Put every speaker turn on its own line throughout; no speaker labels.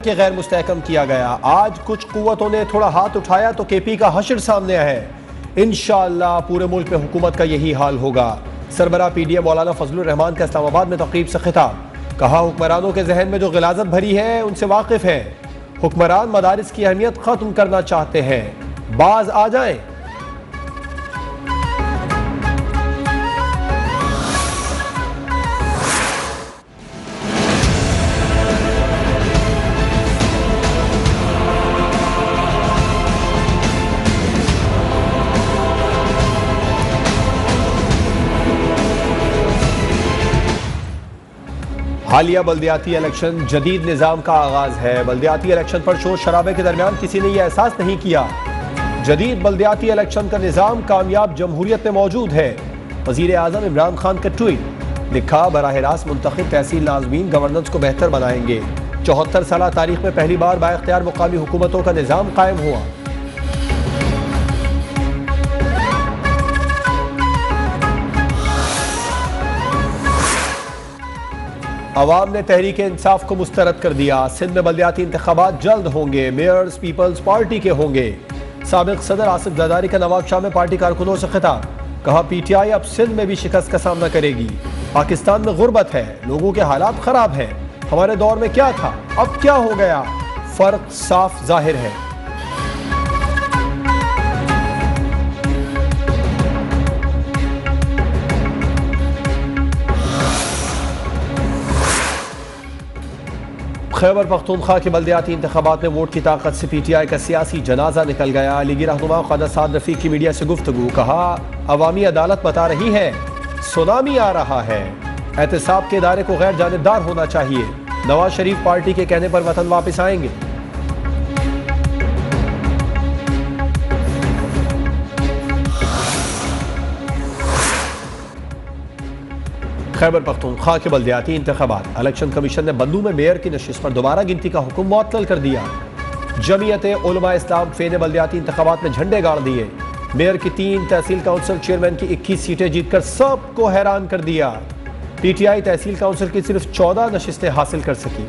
के गैर मुस्तहकम किया गया। आज कुछ कुव्वतों ने थोड़ा हाथ उठाया तो केपी का हश्र सामने है। इंशाअल्लाह पूरे मुल्क में हुकूमत का यही हाल होगा। सरबरा पीडीएम मौलाना फजलुर रहमान का इस्लामाबाद में तकरीब से खिताब। कहा हुक्मरानों के जहन में जो गिलाजत भरी है उनसे वाकिफ है। हुक्मरान मदारिस की अहमियत खत्म करना चाहते हैं, बाज आ जाएं। हालिया बल्दियाती इलेक्शन जदीद निज़ाम का आगाज है। बल्दियाती इलेक्शन पर शोर शराबे के दरमियान किसी ने यह एहसास नहीं किया जदीद बल्दियाती इलेक्शन का निज़ाम कामयाब जमहूरियत में मौजूद है। वज़ीर आज़म इमरान खान का ट्वीट, लिखा बराह रास्त मुंतखब तहसील नाज़मीन गवर्नेंस को बेहतर बनाएंगे। 74 साल तारीख में पहली बार बाइख्तियार मुकामी हुकूमतों का निज़ाम कायम हुआ। अवाम ने तहरीक इंसाफ को मुस्तरद कर दिया। सिंध में बल्दियाती इंतखाबात जल्द होंगे। मेयर्स पीपल्स पार्टी के होंगे। साबिक सदर आसिफ जरदारी का नवाब शाह में पार्टी कारकुनों से खिताब। कहा पीटीआई अब सिंध में भी शिकस्त का सामना करेगी। पाकिस्तान में गुर्बत है, लोगों के हालात खराब हैं। हमारे दौर में क्या था, अब क्या हो गया, फर्क साफ जाहिर है। खैबर पख्तूनख्वा के बल्दियाती इंतखाबात में वोट की ताकत से पीटीआई का सियासी जनाजा निकल गया। लीगी रहनुमा ख्वाजा साद रफीक की मीडिया से गुफ्तगू। कहा अवामी अदालत बता रही है सुनामी आ रहा है। एहतसाब के इदारे को गैर जानिबदार होना चाहिए। नवाज शरीफ पार्टी के कहने पर वतन वापस आएंगे। खैबर पख्तूनख्वा के बल्दियाती इंतखाबात, इलेक्शन कमीशन ने बंदू में मेयर की नशिस्त पर दोबारा गिनती का हुक्म मुअत्तल कर दिया। जमीयत उलमा इस्लाम फे ने बल्दियाती इंतखाबात में झंडे गाड़ दिए। मेयर की 3, तहसील काउंसिल चेयरमैन की 21 सीटें जीतकर सबको हैरान कर दिया। पीटीआई तहसील काउंसिल की सिर्फ 14 नशिस्तें हासिल कर सकी।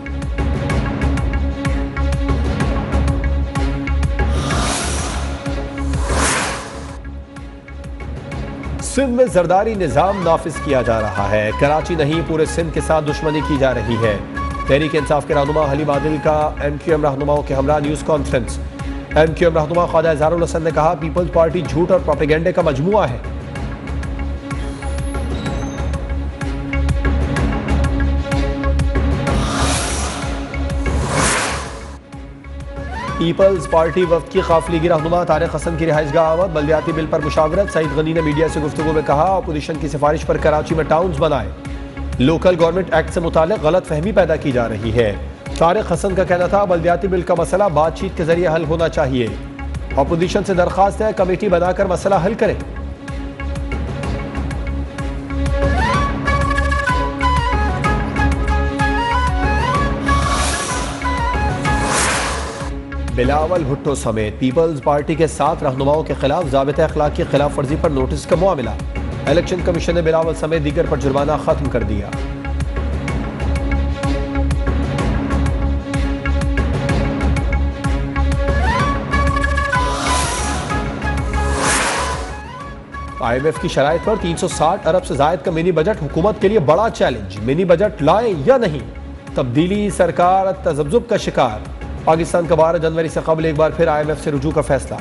सिंध में जरदारी निजाम नाफिज किया जा रहा है। कराची नहीं पूरे सिंध के साथ दुश्मनी की जा रही है। तहरीक इंसाफ के रहनुमा हलीम आदिल का एमक्यूएम रहनुमाओं के हमरा न्यूज कॉन्फ्रेंस। एमक्यूएम रहनुमा ख्वाजा इज़हारुल हसन ने कहा पीपल्स पार्टी झूठ और प्रोपेगेंडे का मजमुआ है। पीपल्स पार्टी वफ्द की खाफ लीगी रहनुमा तारिक हसन की रिहाइशगाह आमद। बल्दियाती बिल पर मुशावरत। सईद गनी ने मीडिया से गुफ्तगू में कहा अपोजिशन की सिफारिश पर कराची में टाउन्स बनाए। लोकल गवर्नमेंट एक्ट से मुतालिक गलत फहमी पैदा की जा रही है। तारिक हसन का कहना था बल्दियाती बिल का मसला बातचीत के जरिए हल होना चाहिए। अपोजिशन से दरख्वास्त है कमेटी बनाकर मसला हल करें। बिलावल भुट्टो समेत पीपल्स पार्टी के 7 रहनुमाओं के खिलाफ ज़ाबिता अखलाक की खिलाफ वर्जी पर नोटिस का मामला। इलेक्शन कमीशन ने बिलावल समेत दीगर पर जुर्माना खत्म कर दिया। IMF की शराइत पर 360 अरब से जायद का मिनी बजट हुकूमत के लिए बड़ा चैलेंज। मिनी बजट लाएं या नहीं, तब्दीली सरकार तजब्जुब का शिकार। पाकिस्तान का 12 जनवरी से कबल एक बार फिर IMF से रुजू का फैसला।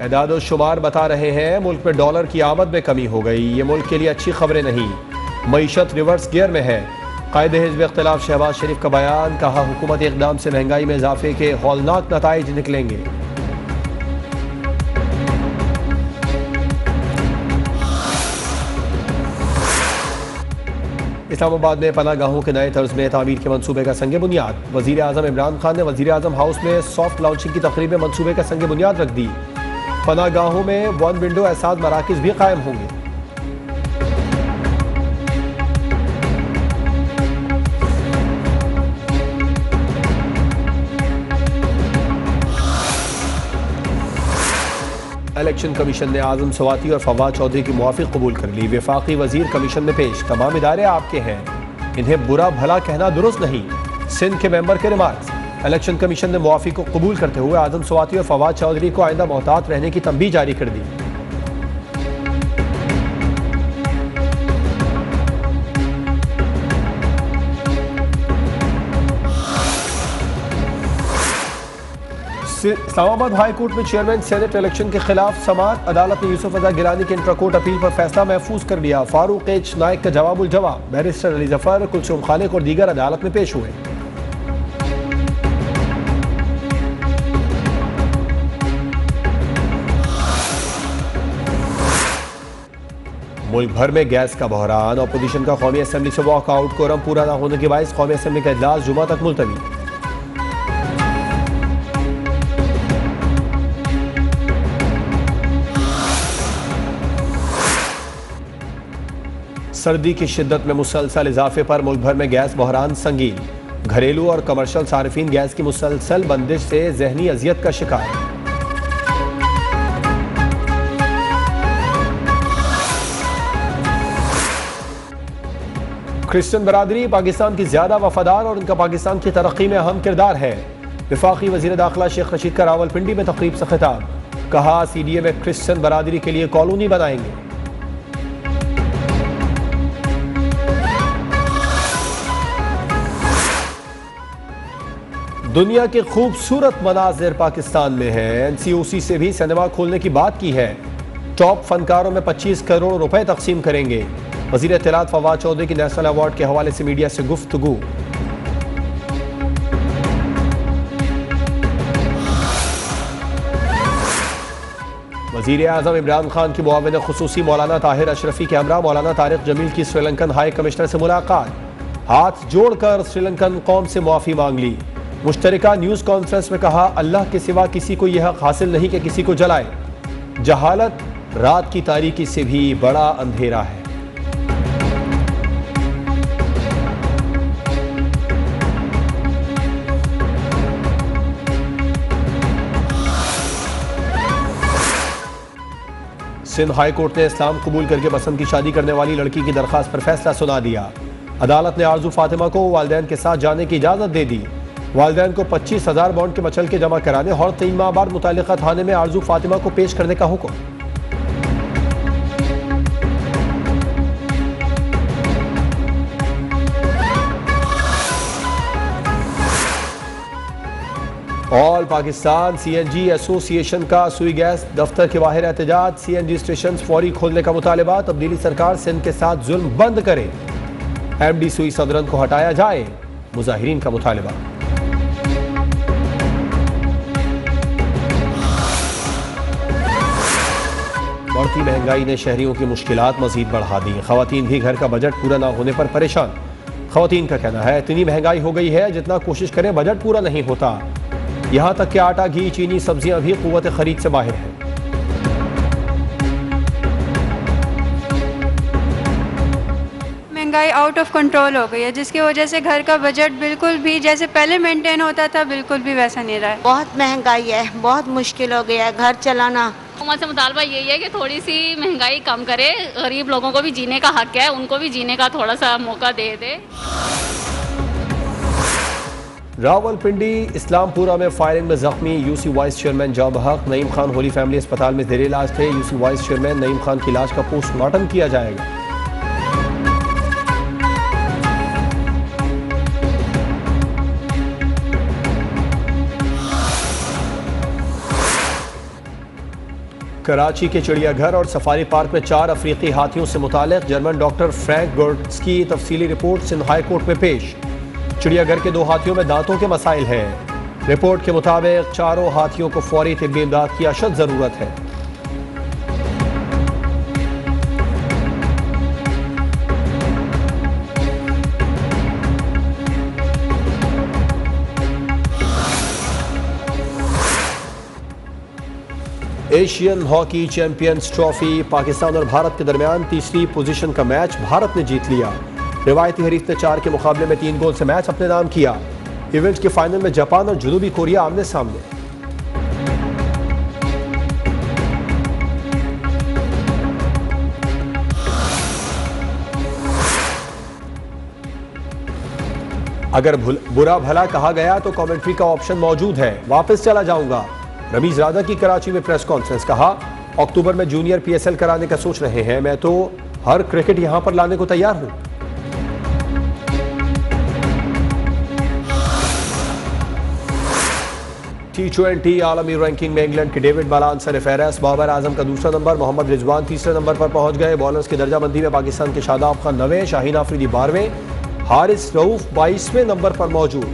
एदाद शुमार बता रहे हैं मुल्क में डॉलर की आमद में कमी हो गई। ये मुल्क के लिए अच्छी खबरें नहीं। मईशत रिवर्स गियर में है। कायदे हिज़्ब इख्तिलाफ शहबाज शरीफ का बयान। कहा हुकूमती इक़दाम से महंगाई में इजाफे के हौलनाक नताइज निकलेंगे। इस्लामाबाद में पनागाहों के नए तर्ज में तामीर के मंसूबे का संग बुनियाद। वज़ीर आज़म इमरान खान ने वज़ीर आज़म हाउस में सॉफ्ट लॉन्चिंग की तकरीब में मंसूबे का संग बुनियाद रख दी। पनागाहों में 1 विंडो एहसास मराकिज़ भी कायम होंगे। इलेक्शन कमीशन ने आजम सवाती और फवाद चौधरी की मुआफ़ी कबूल कर ली। वफाकी वजीर कमीशन में पेश, तमाम इदारे आपके हैं, इन्हें बुरा भला कहना दुरुस्त नहीं। सिंध के मेंबर के रिमार्क्स। इलेक्शन कमीशन ने मुआफ़ी को कबूल करते हुए आजम सवाती और फवाद चौधरी को आइंदा मोहतात रहने की तंबीह जारी कर दी। इस्लामाबाद हाई कोर्ट में चेयरमैन सेनेट इलेक्शन के खिलाफ समाअत। अदालत ने यूसुफ रजा गिलानी के इंट्रा कोर्ट अपील पर फैसला महफूज कर लिया। फारूक एच नाइक का जवाबुल जवाब। बैरिस्टर अली जफर, कुलसुम खालिक और दीगर अदालत में पेश हुए। मुल्क भर में गैस का बहरान। अपोजिशन का कौमी असम्बली से वॉकआउट। कोरम पूरा न होने के बायस कौमी असम्बली का इजलास जुमा तक मुलतवी। सर्दी की शिद्दत में मुसलसल इजाफे पर मुल्क भर में गैस बहरान संगीन। घरेलू और कमर्शियल सार्फिन गैस की मुसलसल बंदिश से जहनी अजियत का शिकार। क्रिश्चियन बरादरी पाकिस्तान की ज्यादा वफादार और उनका पाकिस्तान की तरक्की में अहम किरदार है। वफाकी वजीर दाखिला शेख रशीद का रावलपिंडी में तकरीब से खिताब। कहा, CDA में क्रिश्चियन बरादरी के लिए कॉलोनी बनाएंगे। दुनिया के खूबसूरत मनाजिर पाकिस्तान में है। NCOC से भी सिनेमा खोलने की बात की है। टॉप फनकारों में 25 करोड़ रुपए तकसीम करेंगे। वजीर इत्तलात फवाद चौधरी की नेशनल अवार्ड के हवाले से मीडिया से गुफ्तगू। वजीर आजम इमरान खान की मुआविन खुसूसी मौलाना ताहिर अशरफी के हमरा मौलाना तारिक जमील की श्रीलंकन हाई कमिश्नर से मुलाकात। हाथ जोड़कर श्रीलंकन कौम से मुआफ़ी मांग ली। मुश्तरका न्यूज़ कॉन्फ्रेंस में कहा, अल्लाह के सिवा किसी को यह हक हासिल नहीं कि किसी को जलाए। जहालत रात की तारीकी से भी बड़ा अंधेरा है। सिंध हाई कोर्ट ने इस्लाम कबूल करके पसंद की शादी करने वाली लड़की की दरख्वास्त पर फैसला सुना दिया। अदालत ने आरजू फातिमा को वालिदैन के साथ जाने की इजाज़त दे दी। वालिदैन को 25,000 बॉन्ड के मचल के जमा कराने और 3 माह बाद मुतालिका थाने में आरजू फातिमा को पेश करने का हुक्म। ऑल पाकिस्तान CNG एसोसिएशन का सुई गैस दफ्तर के बाहर एहतजाज। CNG स्टेशन फौरी खोलने का मुतालबा। तब्दीली सरकार सिंध के साथ जुल्म बंद करे। MD सुई सदरन को हटाया जाए, मुजाहिरीन का मुतालबा। बढ़ती महंगाई ने शहरियों की मुश्किलात मजीद बढ़ा दी। खवातीन भी घर का बजट पूरा ना होने पर परेशान। खवातीन का कहना है, इतनी महंगाई हो गई है जितना कोशिश करें बजट पूरा नहीं होता। यहाँ तक कि आटा, घी, चीनी, सब्जियां भी कुव्वत खरीद से बाहर है।
महंगाई आउट ऑफ कंट्रोल हो गई है, जिसकी वजह से घर का बजट बिल्कुल भी जैसे पहले मेंटेन होता था बिल्कुल भी वैसा नहीं रहा है।
बहुत महंगाई है, बहुत मुश्किल हो गया है घर चलाना।
हुकूमत से मुतालबा यही है कि थोड़ी सी महंगाई कम करे। गरीब लोगों को भी जीने का हक है, उनको भी जीने का थोड़ा सा मौका दे दे।
रावलपिंडी इस्लामपुरा में फायरिंग में जख्मी UC वाइस चेयरमैन जाँ बहक। नईम खान होली फैमिली अस्पताल में जेर इलाज थे। UC vice chairman Naeem Khan की लाश का पोस्टमार्टम किया जाएगा। कराची के चिड़ियाघर और सफारी पार्क में 4 अफ्रीकी हाथियों से मुतालिक जर्मन डॉक्टर फ्रैंक गोर्ट्स की तफसीली रिपोर्ट सिंध हाई कोर्ट में पेश। चिड़ियाघर के 2 हाथियों में दांतों के मसाइल हैं। रिपोर्ट के मुताबिक चारों हाथियों को फौरी तिब्बी इमदाद की अशद जरूरत है। Asian hockey champions trophy Pakistan और भारत के दरमियान तीसरी पोजीशन का मैच भारत ने जीत लिया। रिवायती हरीफ ने 4 के मुकाबले में 3 गोल से मैच अपने नाम किया। इवेंट के फाइनल में जापान और जनूबी कोरिया आमने सामने। अगर बुरा भला कहा गया तो कमेंट्री का ऑप्शन मौजूद है, वापस चला जाऊंगा। रमीज राजा की कराची में प्रेस कॉन्फ्रेंस, कहा अक्टूबर में जूनियर PSL कराने का सोच रहे हैं, मैं तो हर क्रिकेट यहां पर लाने को तैयार हूं। T20 आलमी रैंकिंग में इंग्लैंड के डेविड मलान सरफहरिस्त, बाबर आजम का दूसरा नंबर, मोहम्मद रिजवान तीसरे नंबर पर पहुंच गए। बॉलर्स की दर्जाबंदी में पाकिस्तान के शादाब खान 9वें, शाहीन आफरीदी 12वें, हारिस रऊफ 22वें नंबर पर मौजूद।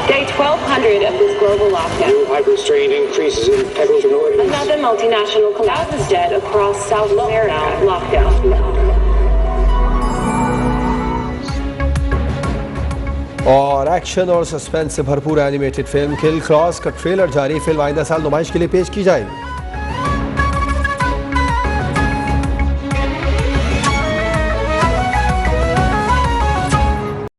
Day 1200 of this global lockdown.
New hyper-strain increases in heterogeneity.
Another multinational collapse is dead across South America. Lockdown.
और एक्शन और सस्पेंस से भरपूर एनिमेटेड फिल्म किल क्रॉस का ट्रेलर जारी। फिल्म आइंदा साल नुमाइश के लिए पेश की जाएगी।